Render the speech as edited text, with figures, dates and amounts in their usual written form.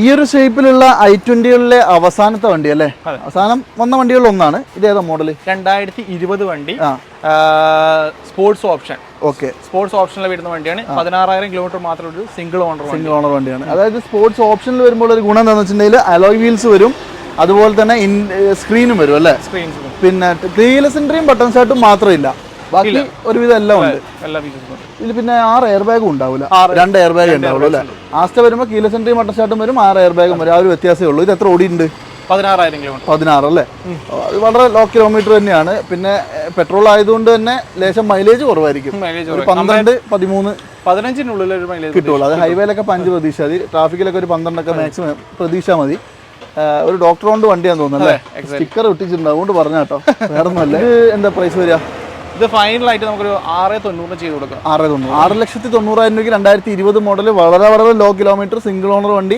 ഈ ഒരു ഷേപ്പിലുള്ള i20കളിലെ അവസാനത്തെ വണ്ടി അല്ലേ? അവസാനം വന്ന വണ്ടികളിൽ ഒന്നാണ്. ഇത് ഏതാ മോഡൽ? 2020 വണ്ടി, സ്പോർട്സ് ഓപ്ഷൻ. ഓക്കെ, സ്പോർട്സ് ഓപ്ഷനിൽ വരുന്ന വണ്ടിയാണ്. 16,000 കിലോമീറ്റർ മാത്രമേ ഉള്ളൂ. സിംഗിൾ ഓണർ വണ്ടിയാണ്. അതായത് സ്പോർട്സ് ഓപ്ഷനിൽ വരുമ്പോൾ ഒരു ഗുണം എന്താണെന്ന് വെച്ചിട്ടുണ്ടെങ്കിൽ അലോയ് വീൽസ് വരും, അതുപോലെ തന്നെ സ്ക്രീനും വരും അല്ലേ? പിന്നെ കീലെസ് എൻട്രിയും ബട്ടൺ സ്റ്റാർട്ടും മാത്രമില്ല, ബാക്കി ഒരുവിധം എല്ലാം ഉണ്ട്. ഇതിൽ പിന്നെ 6 എയർ ബാഗും ഉണ്ടാവില്ല, 2 എയർ ബാഗ് ഉണ്ടാവുള്ളൂ അല്ലേ? ആസ്റ്റ വരുമ്പോൾ കീലെസ് എൻട്രിയും ബട്ടൺ സ്റ്റാർട്ടും വരും, 6 എയർ ബാഗും വരും. ആ ഒരു വ്യത്യാസമേ ഉള്ളൂ. ഇത് എത്ര ഓടിയിട്ടുണ്ട്? 16,000 കിലോമീറ്റർ. 16 അല്ലേ? അത് വളരെ ലോ കിലോമീറ്റർ തന്നെയാണ്. പിന്നെ പെട്രോൾ ആയതുകൊണ്ട് തന്നെ ലേശം മൈലേജ് കുറവായിരിക്കും. 12, 13, 15 മൈലേജ് കിട്ടുള്ളൂ. അത് ഹൈവേയിലൊക്കെ 5 പ്രതീക്ഷ മതി, ട്രാഫിക്കിലൊക്കെ ഒരു 12 മാക്സിമം പ്രതീക്ഷ മതി. ഒരു ഡോക്ടർ കൊണ്ട് വണ്ടിയാന്ന് തോന്നുന്നു അല്ലേ? സ്റ്റിക്കർ ഒട്ടിച്ചിട്ടുണ്ട്, അതുകൊണ്ട് പറഞ്ഞ കേട്ടോ, വേറെ ഒന്നുമല്ല. ഇത് എന്താ പ്രൈസ് വരിക? ഇത് ഫൈനലായിട്ട് നമുക്കൊരു 6,90 ചെയ്ത് കൊടുക്കാം. 6,90,000 6,90,000 രൂപയ്ക്ക് 2020 മോഡൽ വളരെ വളരെ ലോ കിലോമീറ്റർ സിംഗിൾ ഓണർ വണ്ടി.